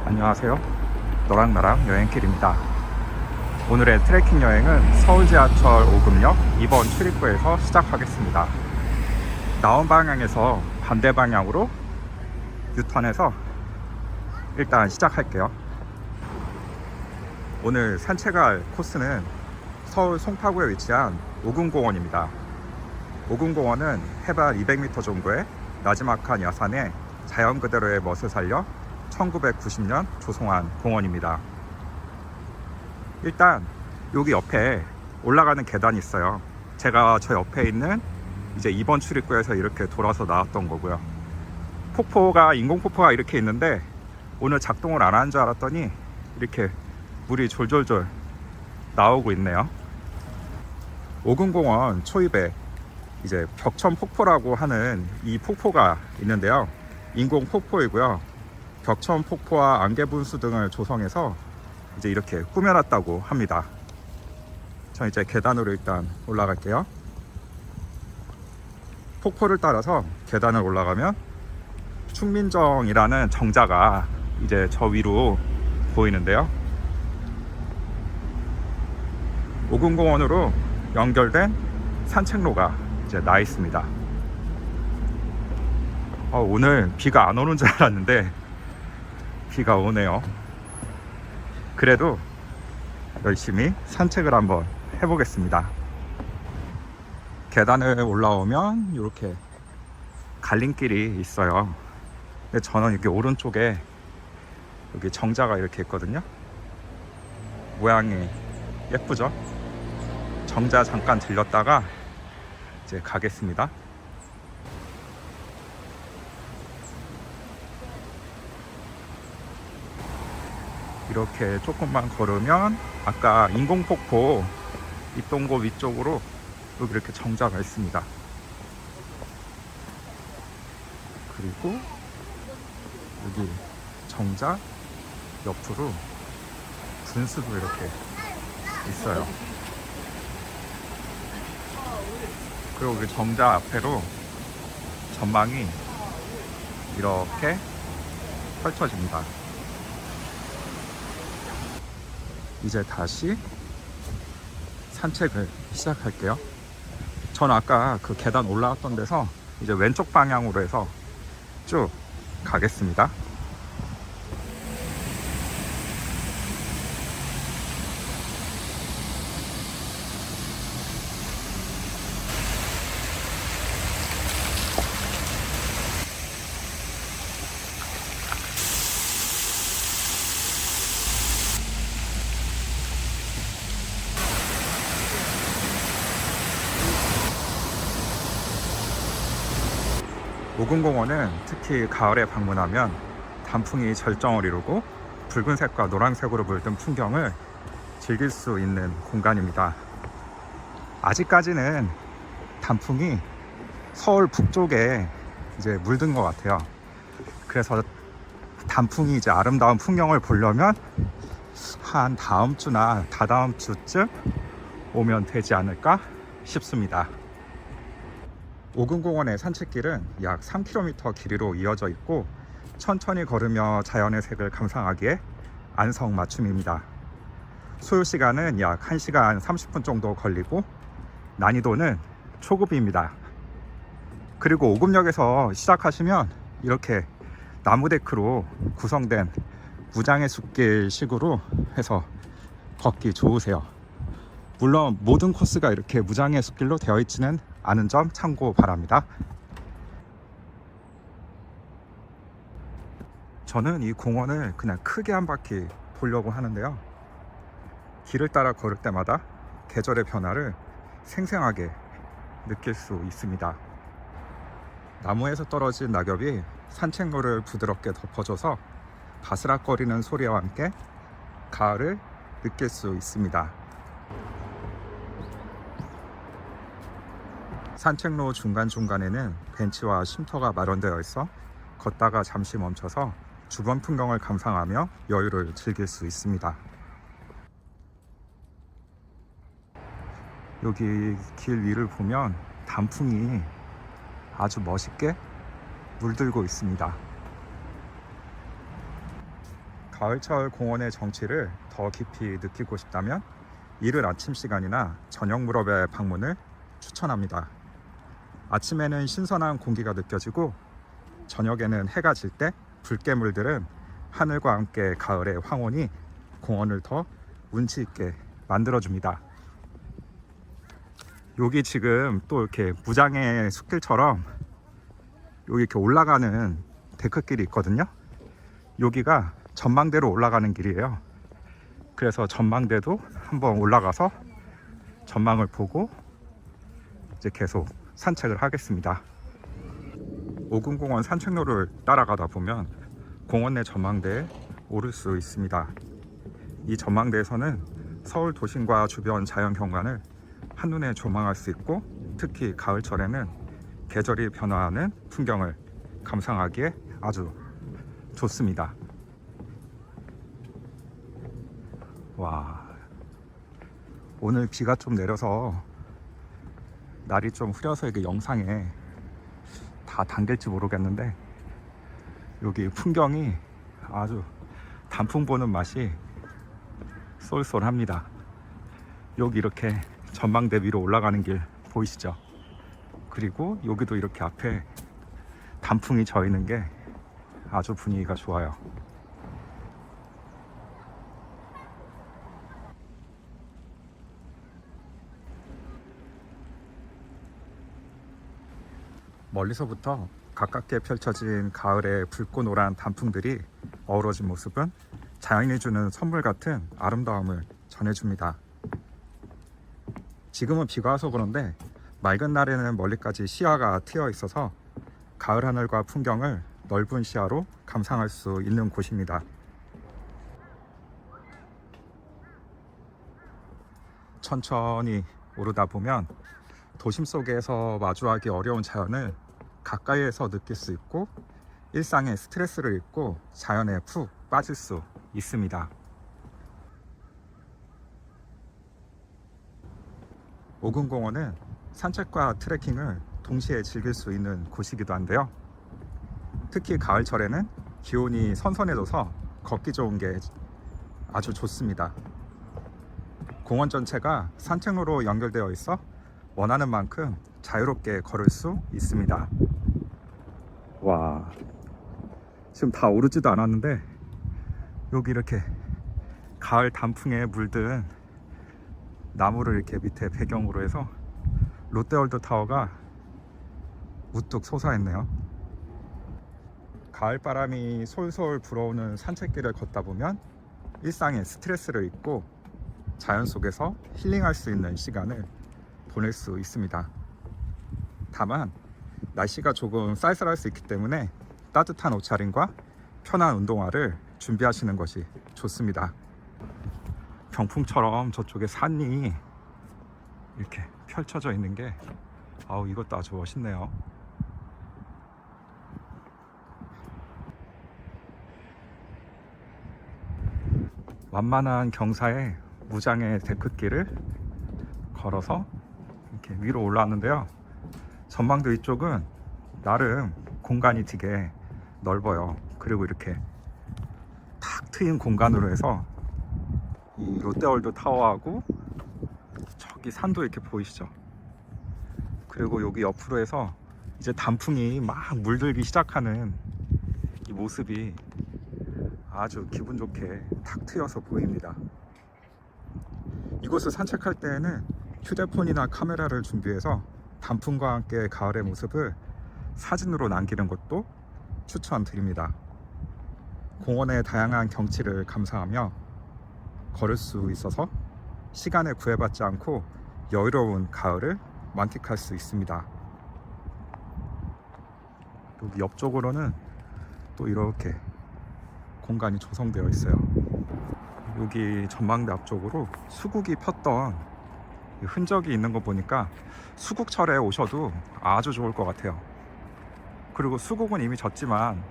안녕하세요. 너랑 나랑 여행길입니다. 오늘의 트레킹 여행은 서울 지하철 5금역 2번 출입구에서 시작하겠습니다. 나온 방향에서 반대 방향으로 유턴해서 일단 시작할게요. 오늘 산책할 코스는 서울 송파구에 위치한 오금공원입니다. 오금공원은 해발 200m 정도의 나지막한 야산에 자연 그대로의 멋을 살려 1990년 조성한 공원입니다. 일단 여기 옆에 올라가는 계단이 있어요. 제가 저 옆에 있는 이제 2번 출입구에서 이렇게 돌아서 나왔던 거고요. 폭포가 인공폭포가 이렇게 있는데 오늘 작동을 안 하는 줄 알았더니 이렇게 물이 졸졸졸 나오고 있네요. 오금공원 초입에 이제 벽천폭포라고 하는 이 폭포가 있는데요. 인공폭포이고요. 벽천폭포와 안개분수 등을 조성해서 이제 이렇게 꾸며놨다고 합니다. 저 이제 계단으로 일단 올라갈게요. 폭포를 따라서 계단을 올라가면 충민정이라는 정자가 이제 저 위로 보이는데요. 오금공원으로 연결된 산책로가 이제 나 있습니다. 오늘 비가 안 오는 줄 알았는데 비가 오네요. 그래도 열심히 산책을 한번 해보겠습니다. 계단을 올라오면 이렇게 갈림길이 있어요. 근데 저는 여기 오른쪽에 여기 정자가 이렇게 있거든요. 모양이 예쁘죠? 정자 잠깐 들렸다가 이제 가겠습니다. 이렇게 조금만 걸으면 아까 인공폭포 있던 곳 위쪽으로 여기 이렇게 정자가 있습니다. 그리고 여기 정자 옆으로 분수도 이렇게 있어요. 그리고 여기 정자 앞에로 전망이 이렇게 펼쳐집니다. 이제 다시 산책을 시작할게요. 전 아까 그 계단 올라왔던 데서 이제 왼쪽 방향으로 해서 쭉 가겠습니다. 오금공원은 특히 가을에 방문하면 단풍이 절정을 이루고 붉은색과 노란색으로 물든 풍경을 즐길 수 있는 공간입니다. 아직까지는 단풍이 서울 북쪽에 이제 물든 것 같아요. 그래서 단풍이 이제 아름다운 풍경을 보려면 한 다음 주나 다다음 주쯤 오면 되지 않을까 싶습니다. 오금공원의 산책길은 약 3km 길이로 이어져 있고 천천히 걸으며 자연의 색을 감상하기에 안성맞춤입니다. 소요시간은 약 1시간 30분 정도 걸리고 난이도는 초급입니다. 그리고 오금역에서 시작하시면 이렇게 나무데크로 구성된 무장의 숲길 식으로 해서 걷기 좋으세요. 물론 모든 코스가 이렇게 무장의 숲길로 되어 있지는 않은 점 참고 바랍니다. 저는 이 공원을 그냥 크게 한 바퀴 보려고 하는데요. 길을 따라 걸을 때마다 계절의 변화를 생생하게 느낄 수 있습니다. 나무에서 떨어진 낙엽이 산책로를 부드럽게 덮어줘서 바스락거리는 소리와 함께 가을을 느낄 수 있습니다. 산책로 중간중간에는 벤치와 쉼터가 마련되어 있어 걷다가 잠시 멈춰서 주변 풍경을 감상하며 여유를 즐길 수 있습니다. 여기 길 위를 보면 단풍이 아주 멋있게 물들고 있습니다. 가을철 공원의 정취를 더 깊이 느끼고 싶다면 이른 아침 시간이나 저녁 무렵의 방문을 추천합니다. 아침에는 신선한 공기가 느껴지고 저녁에는 해가 질 때 불개물들은 하늘과 함께 가을의 황혼이 공원을 더 운치 있게 만들어줍니다. 여기 지금 또 이렇게 무장의 숲길처럼 여기 이렇게 올라가는 데크길이 있거든요. 여기가 전망대로 올라가는 길이에요. 그래서 전망대도 한번 올라가서 전망을 보고 이제 계속 산책을 하겠습니다. 오금공원 산책로를 따라가다 보면 공원 내 전망대에 오를 수 있습니다. 이 전망대에서는 서울 도심과 주변 자연 경관을 한눈에 조망할 수 있고, 특히 가을철에는 계절이 변화하는 풍경을 감상하기에 아주 좋습니다. 와, 오늘 비가 좀 내려서 날이 좀 흐려서 이게 영상에 다 담길지 모르겠는데 여기 풍경이 아주 단풍 보는 맛이 쏠쏠합니다. 여기 이렇게 전망대 위로 올라가는 길 보이시죠? 그리고 여기도 이렇게 앞에 단풍이 져 있는 게 아주 분위기가 좋아요. 멀리서부터 가깝게 펼쳐진 가을의 붉고 노란 단풍들이 어우러진 모습은 자연이 주는 선물 같은 아름다움을 전해줍니다. 지금은 비가 와서 그런데 맑은 날에는 멀리까지 시야가 트여 있어서 가을 하늘과 풍경을 넓은 시야로 감상할 수 있는 곳입니다. 천천히 오르다 보면 도심 속에서 마주하기 어려운 자연을 가까이에서 느낄 수 있고, 일상의 스트레스를 잊고 자연에 푹 빠질 수 있습니다. 오금공원은 산책과 트레킹을 동시에 즐길 수 있는 곳이기도 한데요. 특히 가을철에는 기온이 선선해져서 걷기 좋은 게 아주 좋습니다. 공원 전체가 산책로로 연결되어 있어 원하는 만큼 자유롭게 걸을 수 있습니다. 와, 지금 다 오르지도 않았는데 여기 이렇게 가을 단풍에 물든 나무를 이렇게 밑에 배경으로 해서 롯데월드 타워가 우뚝 솟아있네요. 가을 바람이 솔솔 불어오는 산책길을 걷다 보면 일상의 스트레스를 잊고 자연 속에서 힐링할 수 있는 시간을 보낼 수 있습니다. 다만 날씨가 조금 쌀쌀할 수 있기 때문에 따뜻한 옷차림과 편한 운동화를 준비하시는 것이 좋습니다. 병풍처럼 저쪽에 산이 이렇게 펼쳐져 있는 게 이것도 아주 멋있네요. 완만한 경사에 무장의 데크길을 걸어서 이렇게 위로 올라왔는데요. 전망대 이쪽은 나름 공간이 되게 넓어요. 그리고 이렇게 탁 트인 공간으로 해서 이 롯데월드 타워하고 저기 산도 이렇게 보이시죠? 그리고 여기 옆으로 해서 이제 단풍이 막 물들기 시작하는 이 모습이 아주 기분 좋게 탁 트여서 보입니다. 이곳을 산책할 때에는 휴대폰이나 카메라를 준비해서 단풍과 함께 가을의 모습을 사진으로 남기는 것도 추천드립니다. 공원의 다양한 경치를 감상하며 걸을 수 있어서 시간에 구애받지 않고 여유로운 가을을 만끽할 수 있습니다. 여기 옆쪽으로는 또 이렇게 공간이 조성되어 있어요. 여기 전망대 앞쪽으로 수국이 폈던 흔적이 있는 거 보니까 수국철에 오셔도 아주 좋을 것 같아요. 그리고 수국은 이미 졌지만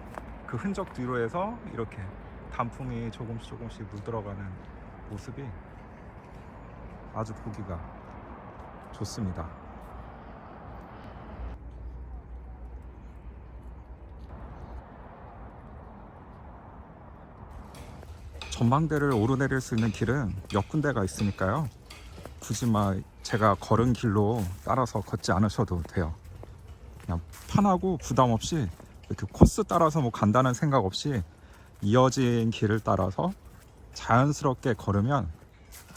그 흔적 뒤로 해서 이렇게 단풍이 조금씩 물들어가는 모습이 아주 보기가 좋습니다. 전망대를 오르내릴 수 있는 길은 몇 군데가 있으니까요. 굳이 막 제가 걸은 길로 따라서 걷지 않으셔도 돼요. 그냥 편하고 부담 없이 이렇게 코스 따라서 뭐 간다는 생각 없이 이어진 길을 따라서 자연스럽게 걸으면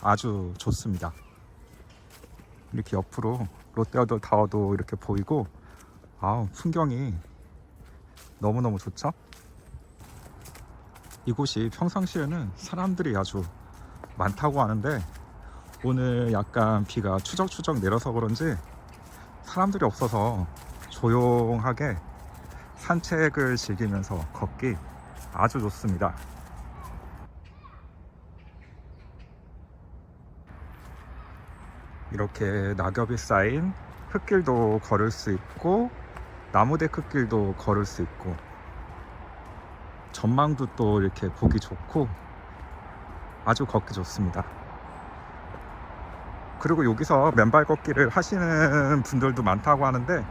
아주 좋습니다. 이렇게 옆으로 롯데월드 타워도 이렇게 보이고, 풍경이 너무너무 좋죠? 이곳이 평상시에는 사람들이 아주 많다고 하는데, 오늘 약간 비가 추적추적 내려서 그런지 사람들이 없어서 조용하게 산책을 즐기면서 걷기 아주 좋습니다. 이렇게 낙엽이 쌓인 흙길도 걸을 수 있고, 나무대 흙길도 걸을 수 있고, 전망도 또 이렇게 보기 좋고 아주 걷기 좋습니다. 그리고 여기서 맨발 걷기를 하시는 분들도 많다고 하는데,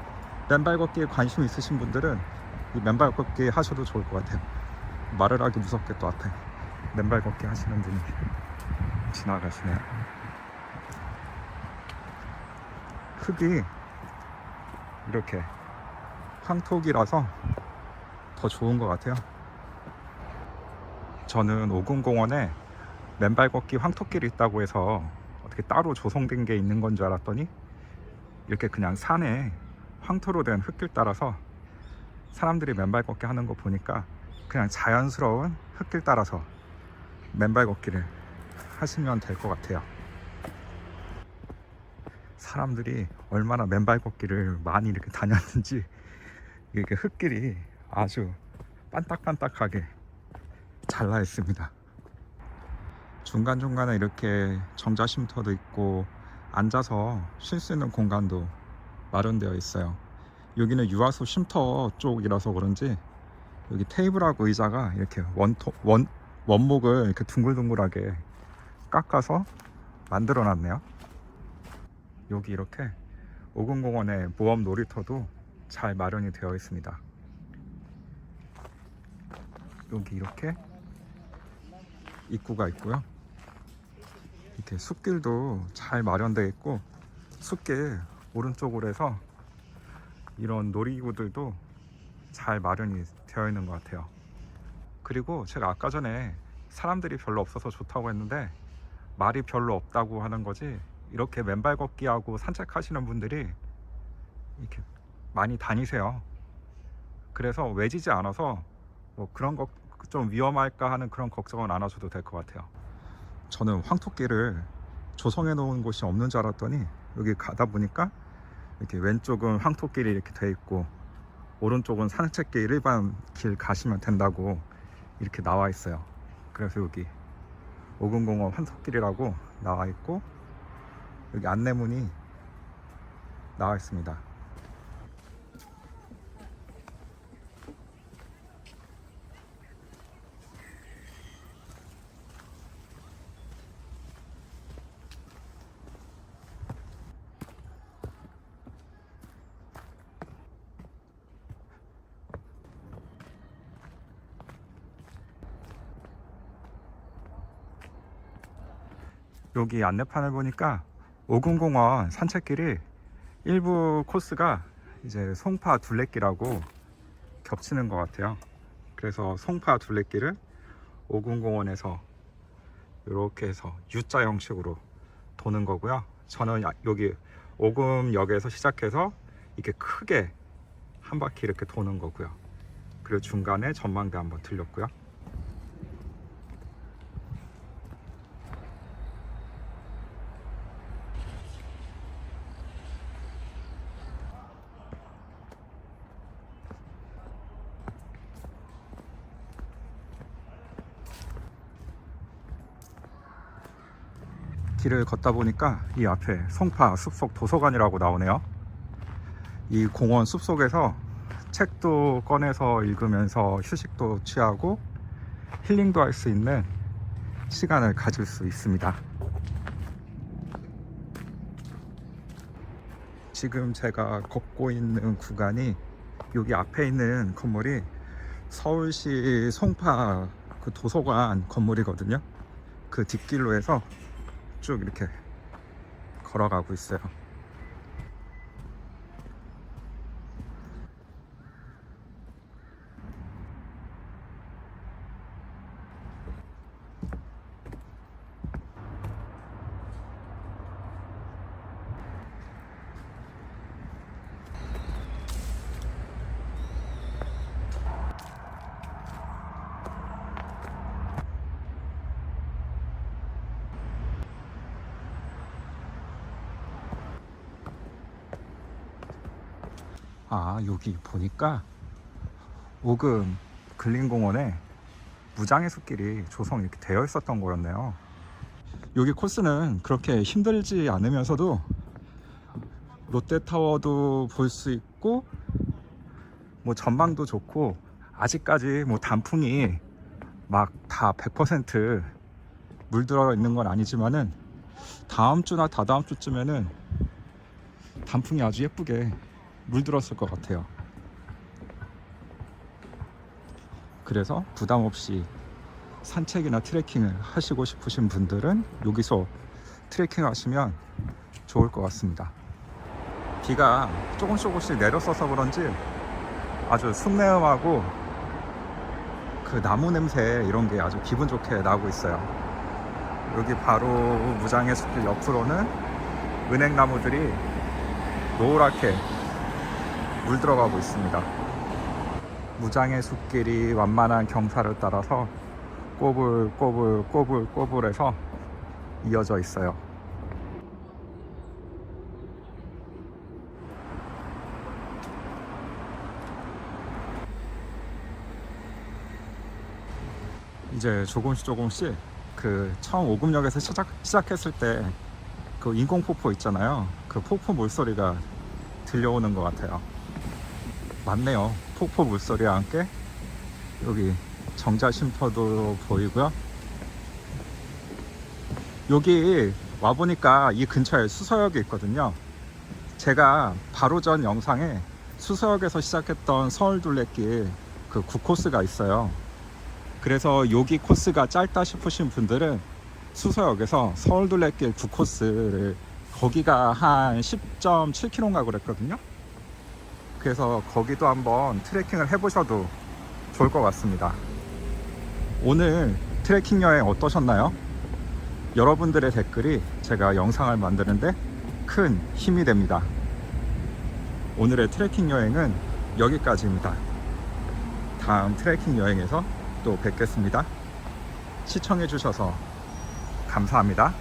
맨발 걷기에 관심 있으신 분들은 이 맨발 걷기 하셔도 좋을 것 같아요. 말을 하기 무섭게 또 앞에 맨발 걷기 하시는 분이 지나가시네요. 흙이 이렇게 황토기라서 더 좋은 것 같아요. 저는 오금공원에 맨발 걷기 황토길이 있다고 해서 어떻게 따로 조성된 게 있는 건 줄 알았더니, 이렇게 그냥 산에 황토로 된 흙길 따라서 사람들이 맨발 걷기 하는 거 보니까 그냥 자연스러운 흙길 따라서 맨발 걷기를 하시면 될 것 같아요. 사람들이 얼마나 맨발 걷기를 많이 이렇게 다녔는지, 이렇게 흙길이 아주 반딱반딱하게 잘 나 있습니다. 중간중간에 이렇게 정자쉼터도 있고 앉아서 쉴 수 있는 공간도 마련되어 있어요. 여기는 유아소 쉼터 쪽이라서 그런지 여기 테이블하고 의자가 이렇게 원목을 이렇게 둥글둥글하게 깎아서 만들어 놨네요. 여기 이렇게 오금공원의 모험 놀이터도 잘 마련이 되어 있습니다. 여기 이렇게 입구가 있고요. 이렇게 숲길도 잘 마련되어 있고, 숲길 오른쪽으로 해서 이런 놀이기구들도 잘 마련이 되어 있는 것 같아요. 그리고 제가 아까 전에 사람들이 별로 없어서 좋다고 했는데, 말이 별로 없다고 하는 거지, 이렇게 맨발 걷기하고 산책하시는 분들이 이렇게 많이 다니세요. 그래서 외지지 않아서 뭐 그런 거 좀 위험할까 하는 그런 걱정은 안 하셔도 될 것 같아요. 저는 황토길을 조성해 놓은 곳이 없는 줄 알았더니, 여기 가다 보니까 이렇게 왼쪽은 황토길이 이렇게 돼 있고, 오른쪽은 산책길 일반 길 가시면 된다고 이렇게 나와 있어요. 그래서 여기 오금공원 황토길이라고 나와 있고, 여기 안내문이 나와 있습니다. 여기 안내판을 보니까 오금공원 산책길이 일부 코스가 이제 송파 둘레길하고 겹치는 것 같아요. 그래서 송파 둘레길을 오금공원에서 이렇게 해서 U자 형식으로 도는 거고요. 저는 여기 오금역에서 시작해서 이렇게 크게 한 바퀴 이렇게 도는 거고요. 그리고 중간에 전망대 한번 들렸고요. 길을 걷다 보니까 이 앞에 송파 숲속 도서관이라고 나오네요. 이 공원 숲속에서 책도 꺼내서 읽으면서 휴식도 취하고 힐링도 할 수 있는 시간을 가질 수 있습니다. 지금 제가 걷고 있는 구간이, 여기 앞에 있는 건물이 서울시 송파 그 도서관 건물이거든요. 그 뒷길로 해서 쭉 이렇게 걸어가고 있어요. 아, 여기 보니까 오금 근린공원에 무장의 숲길이 조성 이렇게 되어 있었던 거였네요. 여기 코스는 그렇게 힘들지 않으면서도 롯데타워도 볼 수 있고 뭐 전망도 좋고, 아직까지 뭐 단풍이 막 다 100% 물들어 있는 건 아니지만은 다음 주나 다다음 주쯤에는 단풍이 아주 예쁘게 물들었을 것 같아요. 그래서 부담 없이 산책이나 트레킹을 하시고 싶으신 분들은 여기서 트레킹 하시면 좋을 것 같습니다. 비가 조금씩 내렸어서 그런지 아주 숲내음하고 그 나무 냄새 이런 게 아주 기분 좋게 나고 있어요. 여기 바로 무장의 숲길 옆으로는 은행나무들이 노랗게 물들어가고 있습니다. 무장의 숲길이 완만한 경사를 따라서 꼬불꼬불해서 이어져 있어요. 이제 조금씩 그 처음 오금역에서 시작했을 때 그 인공폭포 있잖아요. 그 폭포 물소리가 들려오는 것 같아요. 맞네요. 폭포 물소리와 함께 여기 정자쉼터도 보이고요. 여기 와보니까 이 근처에 수서역이 있거든요. 제가 바로 전 영상에 수서역에서 시작했던 서울 둘레길 그 9코스가 있어요. 그래서 여기 코스가 짧다 싶으신 분들은 수서역에서 서울 둘레길 9코스를, 거기가 한 10.7km인가 그랬거든요. 그래서 거기도 한번 트레킹을 해보셔도 좋을 것 같습니다. 오늘 트레킹 여행 어떠셨나요? 여러분들의 댓글이 제가 영상을 만드는데 큰 힘이 됩니다. 오늘의 트레킹 여행은 여기까지입니다. 다음 트레킹 여행에서 또 뵙겠습니다. 시청해 주셔서 감사합니다.